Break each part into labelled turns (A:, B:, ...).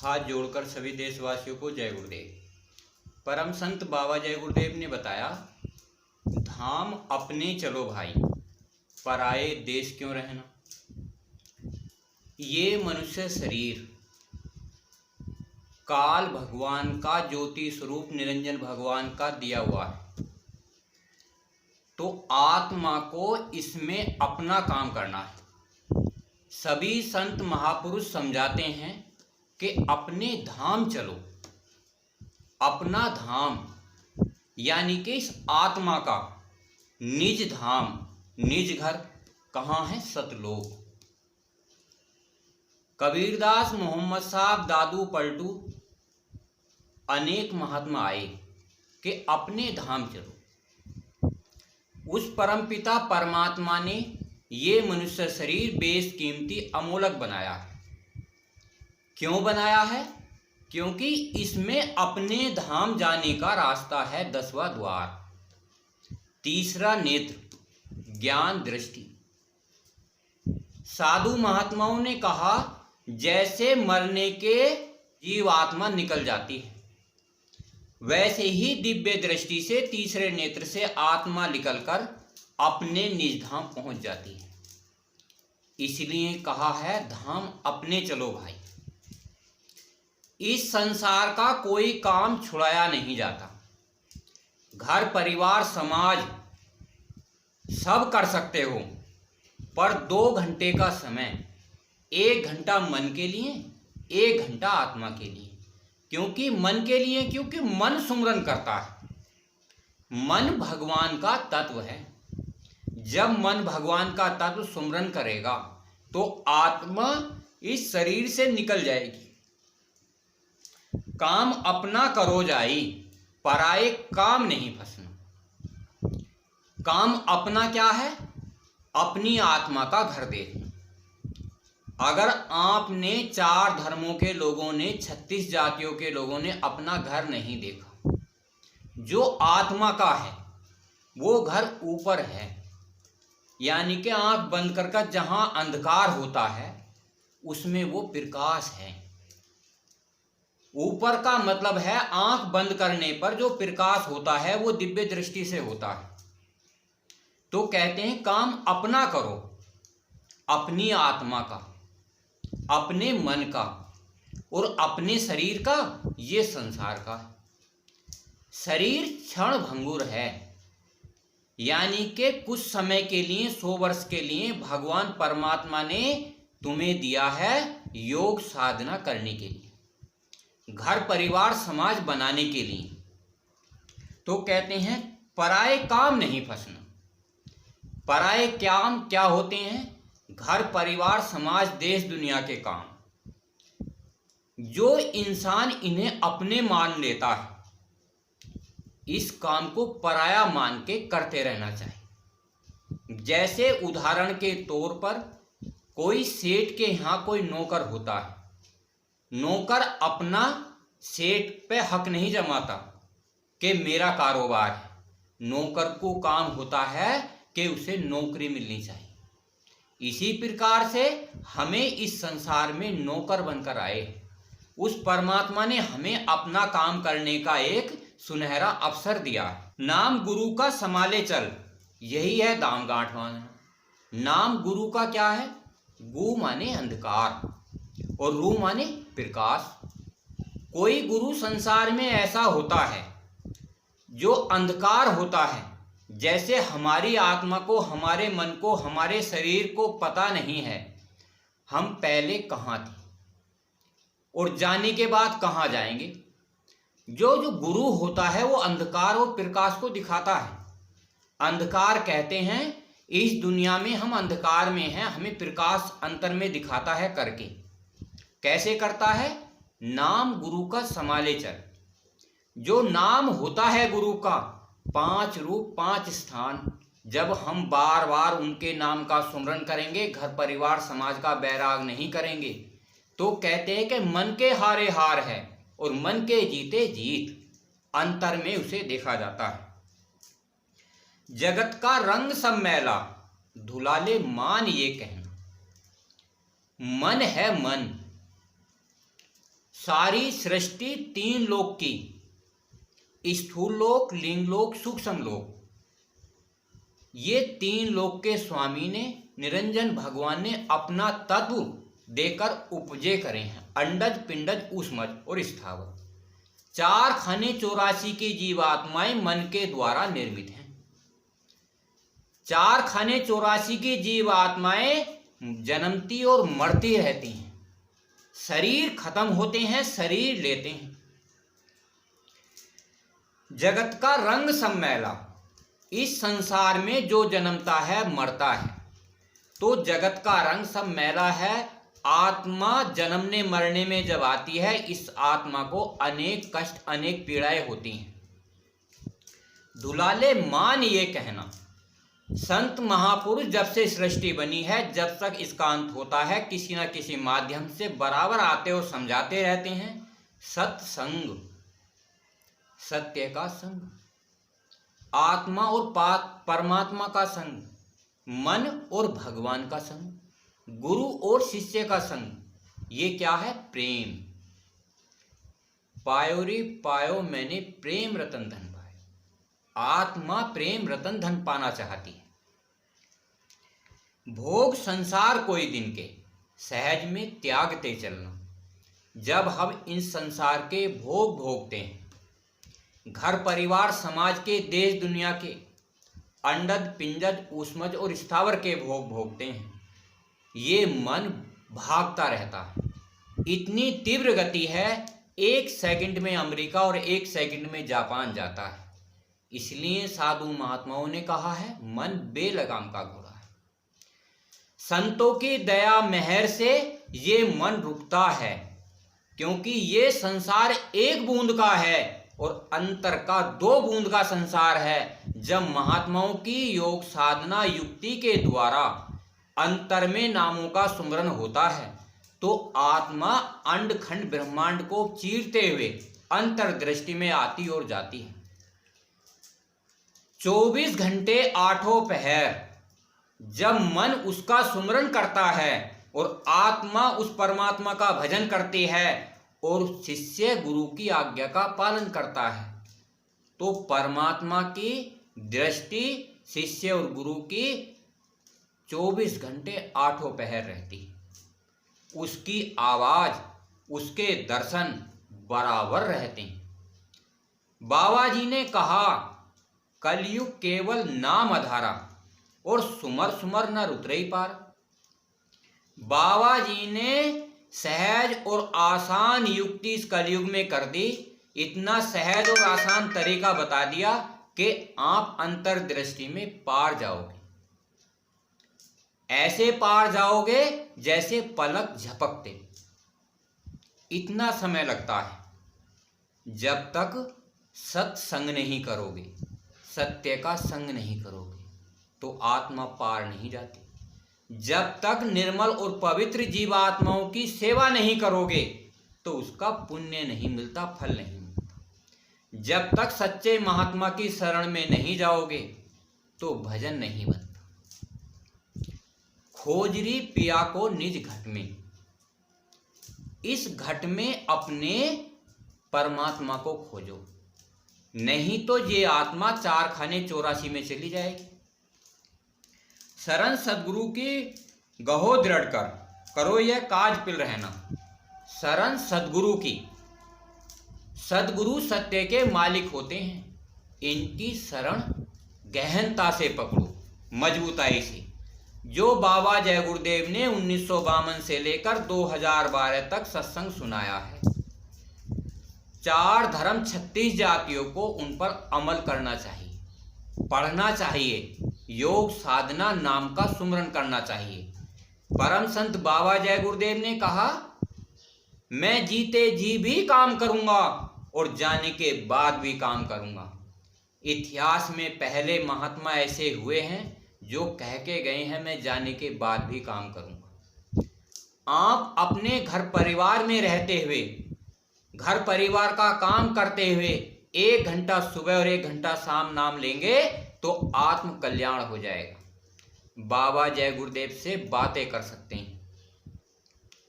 A: हाथ जोड़कर सभी देशवासियों को जय गुरुदेव। परम संत बाबा जय गुरुदेव ने बताया, धाम अपने चलो भाई, पराए देश क्यों रहना। ये मनुष्य शरीर काल भगवान का ज्योति स्वरूप निरंजन भगवान का दिया हुआ है, तो आत्मा को इसमें अपना काम करना है। सभी संत महापुरुष समझाते हैं कि अपने धाम चलो। अपना धाम यानी कि इस आत्मा का निज धाम, निज घर कहाँ है? सतलोक। कबीरदास, मोहम्मद साहब, दादू पलटू, अनेक महात्मा आए कि अपने धाम चलो। उस परमपिता परमात्मा ने ये मनुष्य शरीर बेशकीमती अमोलक बनाया है। क्यों बनाया है? क्योंकि इसमें अपने धाम जाने का रास्ता है 10वां द्वार। तीसरा नेत्र, ज्ञान दृष्टि। साधु महात्माओं ने कहा, जैसे मरने के जीवात्मा निकल जाती है, वैसे ही दिव्य दृष्टि से तीसरे नेत्र से आत्मा निकलकर अपने निज धाम पहुंच जाती है। इसलिए कहा है, धाम अपने चलो भाई। इस संसार का कोई काम छुड़ाया नहीं जाता। घर परिवार समाज सब कर सकते हो, पर 2 घंटे का समय, 1 घंटा मन के लिए, 1 घंटा आत्मा के लिए। क्योंकि मन के लिए, क्योंकि मन सुमरन करता है। मन भगवान का तत्व है। जब मन भगवान का तत्व सुमरन करेगा तो आत्मा इस शरीर से निकल जाएगी। काम अपना करो जाई, पराए काम नहीं फंसना। काम अपना क्या है? अपनी आत्मा का घर देखना। अगर आपने 4 धर्मों के लोगों ने, 36 जातियों के लोगों ने अपना घर नहीं देखा, जो आत्मा का है वो घर ऊपर है। यानी कि आंख बंद कर जहां अंधकार होता है उसमें वो प्रकाश है। ऊपर का मतलब है आंख बंद करने पर जो प्रकाश होता है वो दिव्य दृष्टि से होता है। तो कहते हैं, काम अपना करो, अपनी आत्मा का, अपने मन का और अपने शरीर का। ये संसार का शरीर क्षण भंगुर है। यानी कि कुछ समय के लिए, 100 वर्ष के लिए भगवान परमात्मा ने तुम्हें दिया है योग साधना करने के लिए, घर परिवार समाज बनाने के लिए। तो कहते हैं, पराए काम नहीं फंसना। पराए काम क्या होते हैं? घर परिवार समाज देश दुनिया के काम। जो इंसान इन्हें अपने मान लेता है, इस काम को पराया मान के करते रहना चाहिए। जैसे उदाहरण के तौर पर कोई सेठ के यहाँ कोई नौकर होता है। नौकर अपना सेठ पे हक नहीं जमाता कि मेरा कारोबार है। नौकर को काम होता है कि उसे नौकरी मिलनी चाहिए। इसी प्रकार से हमें इस संसार में नौकर बनकर आए। उस परमात्मा ने हमें अपना काम करने का एक सुनहरा अवसर दिया है। नाम गुरु का संभाले चल, यही है दाम गांठ बांधना। नाम गुरु का क्या है? गु माने अंधकार और रू माने प्रकाश। कोई गुरु संसार में ऐसा होता है जो अंधकार होता है। जैसे हमारी आत्मा को, हमारे मन को, हमारे शरीर को पता नहीं है हम पहले कहाँ थे और जाने के बाद कहाँ जाएंगे। जो गुरु होता है वो अंधकार और प्रकाश को दिखाता है। अंधकार कहते हैं इस दुनिया में हम अंधकार में हैं, हमें प्रकाश अंतर में दिखाता है करके। कैसे करता है? नाम गुरु का संभाले चल। जो नाम होता है गुरु का, 5 रूप 5 स्थान, जब हम बार बार उनके नाम का सुमरन करेंगे, घर परिवार समाज का बैराग नहीं करेंगे, तो कहते हैं कि मन के हारे हार है और मन के जीते जीत। अंतर में उसे देखा जाता है। जगत का रंग सब मैला, धुलाले मान ये कहना। मन है मन, सारी सृष्टि 3 लोक की, स्थूल लोक, लिंग लोक, सूक्ष्म लोक, ये 3 लोक के स्वामी ने, निरंजन भगवान ने अपना तत्व देकर उपजे करे हैं। अंडज, पिंडज, ऊष्मज और स्थावर 4 खाने 84 की जीवात्माएं मन के द्वारा निर्मित हैं। 4 खाने 84 की जीवात्माएं जन्मती और मरती रहती हैं, शरीर खत्म होते हैं, शरीर लेते हैं। जगत का रंग सब मैला, इस संसार में जो जन्मता है मरता है, तो जगत का रंग सब मैला है। आत्मा जन्मने मरने में जब आती है, इस आत्मा को अनेक कष्ट, अनेक पीड़ाएं होती हैं। दुलाले मान ये कहना, संत महापुरुष जब से सृष्टि बनी है, जब तक इसका अंत होता है, किसी न किसी माध्यम से बराबर आते और समझाते रहते हैं। सत्संग, सत्य का संग, आत्मा और परमात्मा का संग, मन और भगवान का संग, गुरु और शिष्य का संग, ये क्या है? प्रेम। पायो रे पायो मैंने प्रेम रतन धन पायो। आत्मा प्रेम रतन धन पाना चाहती है। भोग संसार कोई दिन के, सहज में त्यागते चलना। जब हम इन संसार के भोग भोगते हैं, घर परिवार समाज के, देश दुनिया के, अंडज, पिंडज, ऊष्मज और स्थावर के भोग भोगते हैं, ये मन भागता रहता है। इतनी तीव्र गति है, 1 सेकंड में अमेरिका और 1 सेकंड में जापान जाता है। इसलिए साधु महात्माओं ने कहा है, मन बेलगाम का घोड़ा है। संतों की दया मेहर से ये मन रुकता है, क्योंकि ये संसार 1 बूंद का है और अंतर का 2 बूंद का संसार है। जब महात्माओं की योग साधना युक्ति के द्वारा अंतर में नामों का सुमरन होता है, तो आत्मा अंड खंड ब्रह्मांड को चीरते हुए अंतर दृष्टि में आती और जाती है। 24 घंटे 8 पहर जब मन उसका सुमरन करता है और आत्मा उस परमात्मा का भजन करती है और शिष्य गुरु की आज्ञा का पालन करता है, तो परमात्मा की दृष्टि शिष्य और गुरु की 24 घंटे 8 पहर रहती है। उसकी आवाज, उसके दर्शन बराबर रहते हैं। बाबा जी ने कहा, कलयुग केवल नाम आधारा और सुमर सुमर न रुतरई पार। बाबा जी ने सहज और आसान युक्ति इस कलयुग में कर दी। इतना सहज और आसान तरीका बता दिया कि आप अंतर्दृष्टि में पार जाओगे। ऐसे पार जाओगे जैसे पलक झपकते। इतना समय लगता है। जब तक सत्संग नहीं करोगे, सत्य का संग नहीं करोगे, तो आत्मा पार नहीं जाती। जब तक निर्मल और पवित्र जीवात्माओं की सेवा नहीं करोगे, तो उसका पुण्य नहीं मिलता, फल नहीं मिलता। जब तक सच्चे महात्मा की शरण में नहीं जाओगे, तो भजन नहीं बनता। खोजरी पिया को निज घट में, इस घट में अपने परमात्मा को खोजो, नहीं तो ये आत्मा 4 खाने 84 में चली जाएगी। शरण सदगुरु की गहो दृढ़ कर, करो यह काज पिल रहना। शरण सदगुरु की, सदगुरु सत्य के मालिक होते हैं। इनकी शरण गहनता से पकड़ो, मजबूताई से। जो बाबा जय गुरुदेव ने 1952 से लेकर 2012 तक सत्संग सुनाया है, 4 धर्म 36 जातियों को उन पर अमल करना चाहिए, पढ़ना चाहिए, योग साधना नाम का सुमरन करना चाहिए। परम संत बाबा जय गुरुदेव ने कहा, मैं जीते जी भी काम करूंगा और जाने के बाद भी काम करूंगा। इतिहास में पहले महात्मा ऐसे हुए हैं जो कह के गए हैं, मैं जाने के बाद भी काम करूंगा। आप अपने घर परिवार में रहते हुए, घर परिवार का काम करते हुए 1 घंटा सुबह और 1 घंटा शाम नाम लेंगे तो आत्म कल्याण हो जाएगा। बाबा जय गुरुदेव से बातें कर सकते हैं,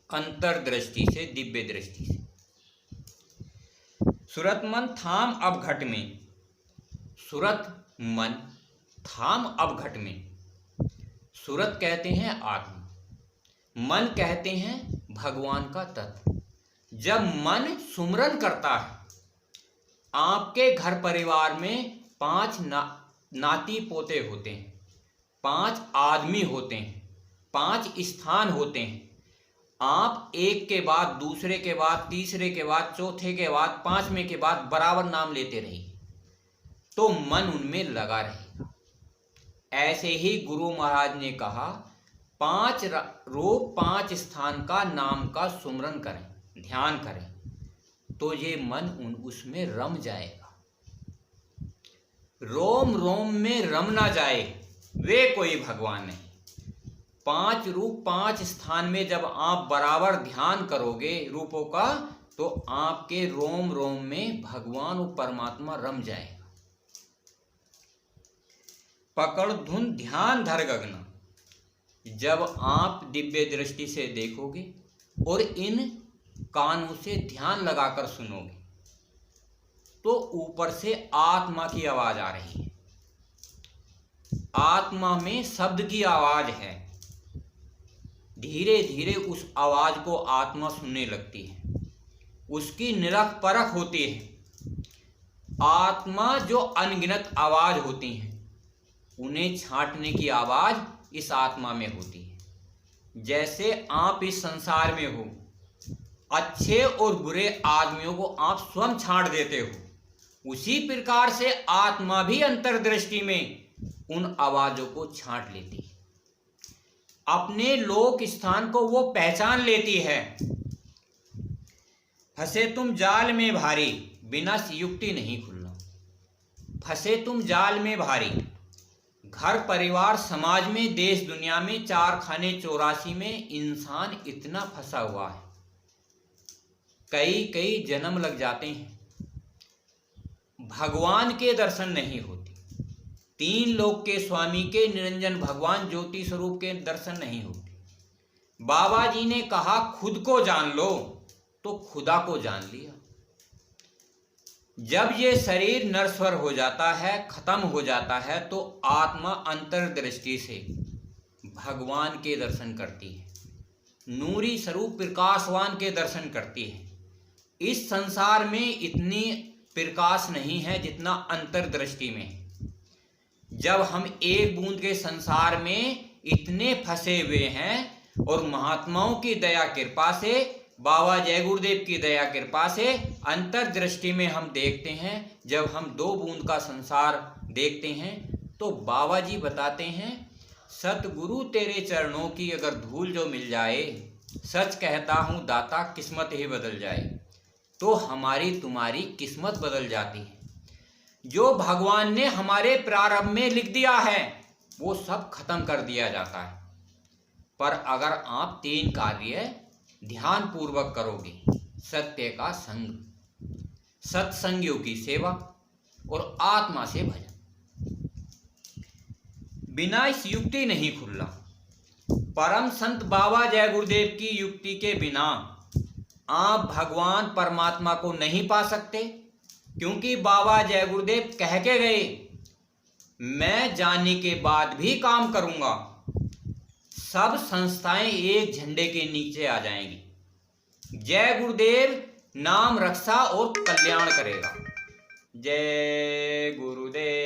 A: अंतर्दृष्टि से, दिव्य दृष्टि से। सुरत मन थाम अब घट में, सुरत मन थाम अब घट में। सुरत कहते हैं आत्मा, मन कहते हैं भगवान का तत्व। जब मन सुमरन करता है, आपके घर परिवार में 5 नाती पोते होते हैं, 5 आदमी होते हैं, 5 स्थान होते हैं। आप एक के बाद दूसरे के बाद तीसरे के बाद चौथे के बाद 5वें के बाद बराबर नाम लेते रहिए, तो मन उनमें लगा रहेगा। ऐसे ही गुरु महाराज ने कहा 5 रूप 5 स्थान का नाम का सुमरन करें, ध्यान करें, तो ये मन उसमें रम जाएगा। रोम रोम में रम ना जाए वे कोई भगवान नहीं। 5 रूप 5 स्थान में जब आप बराबर ध्यान करोगे रूपों का, तो आपके रोम रोम में भगवान और परमात्मा रम जाएगा। पकड़ धुन ध्यान धर गगन, जब आप दिव्य दृष्टि से देखोगे और इन कानों से ध्यान लगाकर सुनोगे, तो ऊपर से आत्मा की आवाज आ रही है। आत्मा में शब्द की आवाज है। धीरे धीरे उस आवाज को आत्मा सुनने लगती है, उसकी निरख परख होती है। आत्मा जो अनगिनत आवाज होती हैं, उन्हें छांटने की आवाज इस आत्मा में होती है। जैसे आप इस संसार में हो, अच्छे और बुरे आदमियों को आप स्वयं छांट देते हो, उसी प्रकार से आत्मा भी अंतर्दृष्टि में उन आवाजों को छांट लेती है। अपने लोक स्थान को वो पहचान लेती है। फंसे तुम जाल में भारी, बिना युक्ति नहीं खुलना। फंसे तुम जाल में भारी, घर परिवार समाज में देश दुनिया में 4 खाने 84 में इंसान इतना फंसा हुआ है। कई कई जन्म लग जाते हैं, भगवान के दर्शन नहीं होते। 3 लोक के स्वामी के निरंजन भगवान ज्योति स्वरूप के दर्शन नहीं होते। बाबा जी ने कहा खुद को जान लो, तो खुदा को जान लिया। जब ये शरीर नश्वर हो जाता है, खत्म हो जाता है, तो आत्मा अंतर्दृष्टि से भगवान के दर्शन करती है, नूरी स्वरूप प्रकाशवान के दर्शन करती है। इस संसार में इतनी प्रकाश नहीं है जितना अंतर्दृष्टि में है। जब हम एक बूंद के संसार में इतने फंसे हुए हैं, और महात्माओं की दया कृपा से, बाबा जय गुरुदेव की दया कृपा से अंतर्दृष्टि में हम देखते हैं। जब हम 2 बूंद का संसार देखते हैं, तो बाबा जी बताते हैं सतगुरु तेरे चरणों की अगर धूल जो मिल जाए, सच कहता हूँ दाता किस्मत ही बदल जाए। तो हमारी तुम्हारी किस्मत बदल जाती है। जो भगवान ने हमारे प्रारंभ में लिख दिया है, वो सब खत्म कर दिया जाता है। पर अगर आप 3 कार्य ध्यान पूर्वक करोगे, सत्य का संग, सत्संगियों की सेवा और आत्मा से भजन, बिना इस युक्ति नहीं खुलना। परम संत बाबा जय गुरुदेव की युक्ति के बिना आप भगवान परमात्मा को नहीं पा सकते, क्योंकि बाबा जय गुरुदेव कह के गए, मैं जाने के बाद भी काम करूंगा, सब संस्थाएं एक झंडे के नीचे आ जाएंगी। जय गुरुदेव नाम रक्षा और कल्याण करेगा। जय गुरुदेव।